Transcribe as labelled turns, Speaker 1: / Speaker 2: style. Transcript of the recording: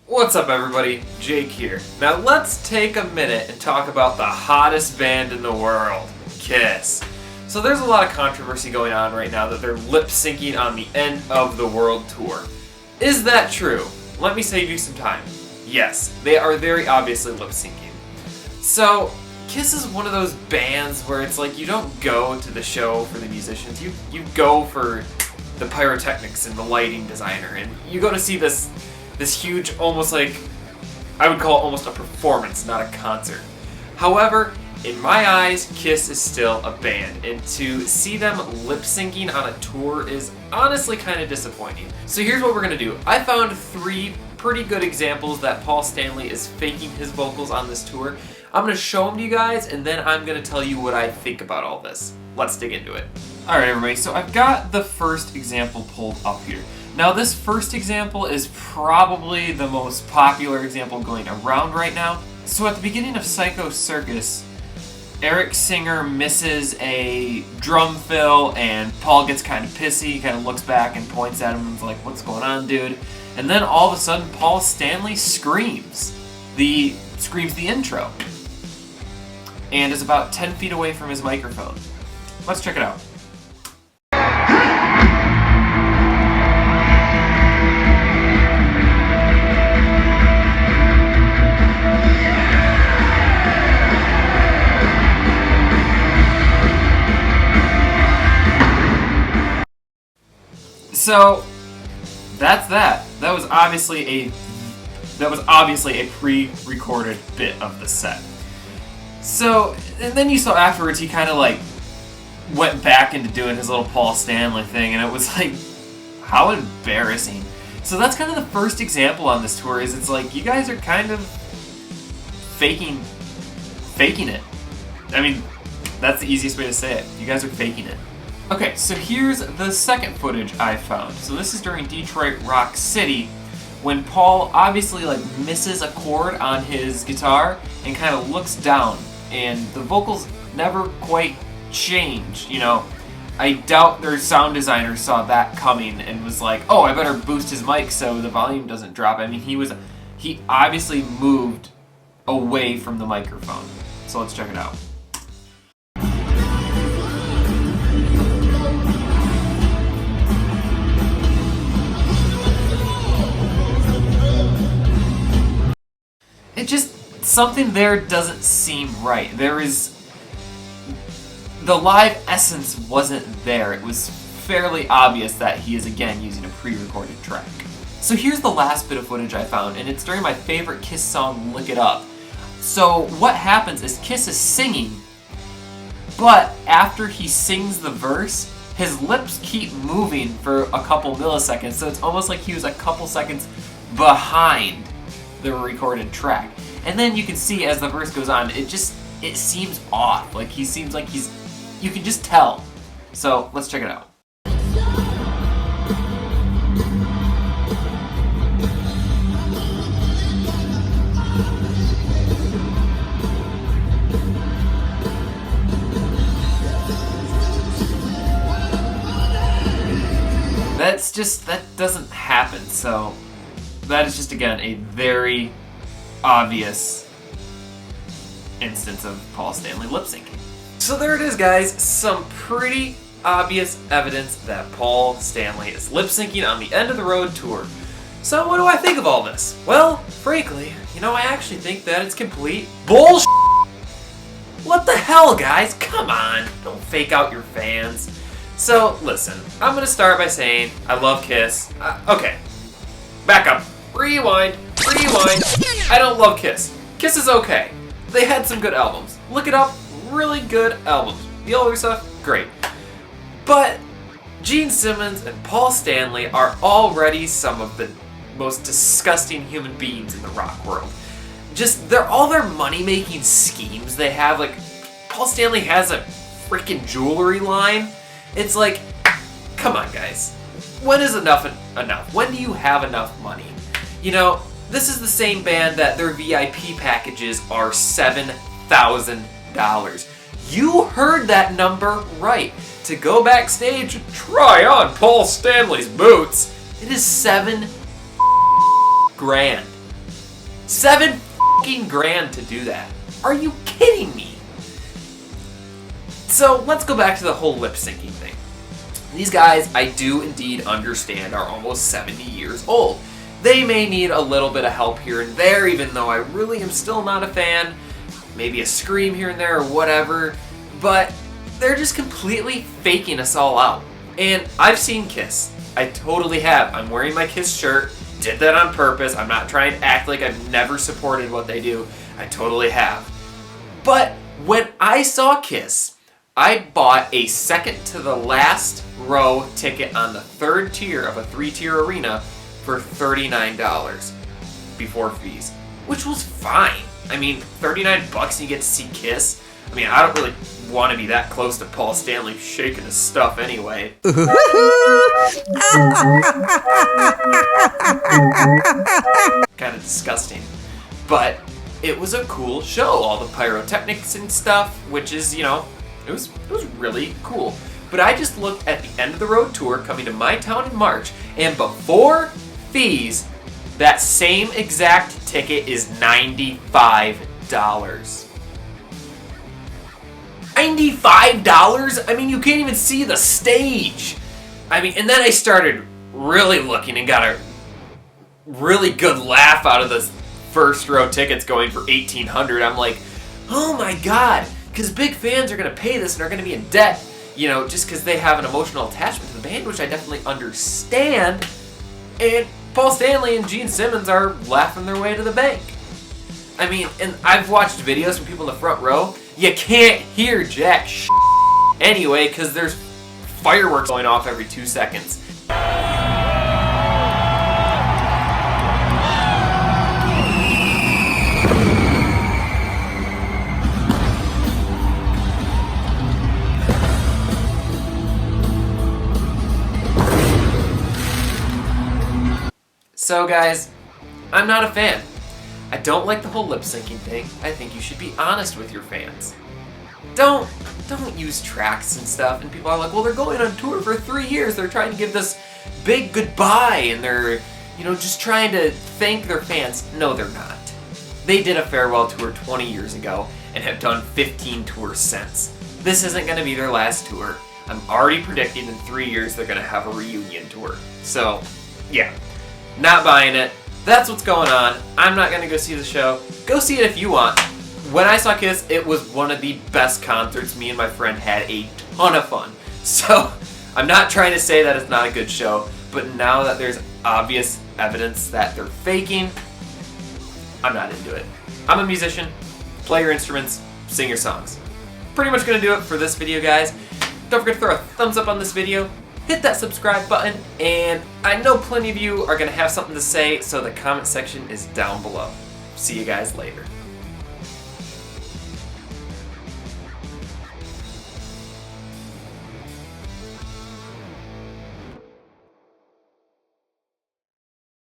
Speaker 1: What's up everybody, Jake here. Now let's take a minute and talk about the hottest band in the world, Kiss. So there's a lot of controversy going on right now that they're lip syncing on the End of the World tour. Is that true? Let me save you some time. Yes, they are very obviously lip syncing. So Kiss is one of those bands where it's like you don't go to the show for the musicians, you go for the pyrotechnics and the lighting designer, and you go to see this huge, almost like, I would call it almost a performance, not a concert. However, in my eyes, Kiss is still a band, and to see them lip syncing on a tour is honestly kind of disappointing. So here's what we're gonna do. I found 3 pretty good examples that Paul Stanley is faking his vocals on this tour. I'm gonna show them to you guys, and then I'm gonna tell you what I think about all this. Let's dig into it. Alright everybody, so I've got the first example pulled up here. Now this first example is probably the most popular example going around right now. So at the beginning of Psycho Circus, Eric Singer misses a drum fill and Paul gets kind of pissy. He kind of looks back and points at him and is like, what's going on, dude? And then all of a sudden Paul Stanley screams the intro and is about 10 feet away from his microphone. Let's check it out. So that's that. That was obviously a pre-recorded bit of the set. So, and then you saw afterwards he kind of like went back into doing his little Paul Stanley thing, and it was like, how embarrassing. So that's kind of the first example on this tour, is it's like you guys are kind of faking it. I mean, that's the easiest way to say it. You guys are faking it. Okay, so here's the second footage I found. So this is during Detroit Rock City, when Paul obviously like misses a chord on his guitar and kind of looks down, and the vocals never quite change, you know. I doubt their sound designer saw that coming and was like, oh, I better boost his mic so the volume doesn't drop. I mean, he obviously moved away from the microphone. So let's check it out. It just, something there doesn't seem right. The live essence wasn't there. It was fairly obvious that he is again using a pre-recorded track. So here's the last bit of footage I found, and it's during my favorite Kiss song, Lick It Up. So what happens is Kiss is singing, but after he sings the verse, his lips keep moving for a couple milliseconds, so it's almost like he was a couple seconds behind the recorded track. And then you can see as the verse goes on, it seems off. Like he seems like you can just tell. So let's check it out. That doesn't happen. So that is just, again, a very obvious instance of Paul Stanley lip syncing. So there it is, guys. Some pretty obvious evidence that Paul Stanley is lip syncing on the End of the Road tour. So what do I think of all this? Well, frankly, I actually think that it's complete bullshit. What the hell, guys? Come on. Don't fake out your fans. So, listen. I'm going to start by saying I love Kiss. Okay. Back up. Rewind. I don't love Kiss. Kiss is okay. They had some good albums. Look It Up, really good albums. The older stuff, great. But Gene Simmons and Paul Stanley are already some of the most disgusting human beings in the rock world. Just, all their money-making schemes they have, like, Paul Stanley has a freaking jewelry line. It's like, come on, guys. When is enough enough? When do you have enough money? This is the same band that their VIP packages are $7,000. You heard that number right. To go backstage and try on Paul Stanley's boots, it is $7 grand. $7 fucking grand to do that. Are you kidding me? So let's go back to the whole lip syncing thing. These guys, I do indeed understand, are almost 70 years old. They may need a little bit of help here and there, even though I really am still not a fan. Maybe a scream here and there or whatever. But they're just completely faking us all out. And I've seen Kiss. I totally have. I'm wearing my Kiss shirt. Did that on purpose. I'm not trying to act like I've never supported what they do. I totally have. But when I saw Kiss, I bought a second to the last row ticket on the third tier of a 3-tier arena for $39 before fees, which was fine. I mean, $39 and you get to see Kiss. I mean, I don't really want to be that close to Paul Stanley shaking his stuff anyway. Kind of disgusting. But it was a cool show. All the pyrotechnics and stuff, which is, you know, it was really cool. But I just looked at the end of the road tour coming to my town in March, and before fees, that same exact ticket is $95. $95? I mean, you can't even see the stage. I mean, and then I started really looking and got a really good laugh out of the first row tickets going for $1,800. I'm like, oh my god, because big fans are going to pay this and are going to be in debt, you know, just because they have an emotional attachment to the band, which I definitely understand. And Paul Stanley and Gene Simmons are laughing their way to the bank. I mean, and I've watched videos from people in the front row. You can't hear jack anyway, because there's fireworks going off every 2 seconds. So guys, I'm not a fan. I don't like the whole lip syncing thing. I think you should be honest with your fans. Don't use tracks and stuff, and people are like, well, they're going on tour for 3 years. They're trying to give this big goodbye, and they're, you know, just trying to thank their fans. No, they're not. They did a farewell tour 20 years ago and have done 15 tours since. This isn't going to be their last tour. I'm already predicting in 3 years they're going to have a reunion tour. So, yeah, not buying it. That's what's going on. I'm not going to go see the show. Go see it if you want. When I saw Kiss, it was one of the best concerts. Me and my friend had a ton of fun. So, I'm not trying to say that it's not a good show, but now that there's obvious evidence that they're faking, I'm not into it. I'm a musician. Play your instruments, sing your songs. Pretty much going to do it for this video, guys. Don't forget to throw a thumbs up on this video. Hit that subscribe button, and I know plenty of you are going to have something to say, so the comment section is down below. See you guys later.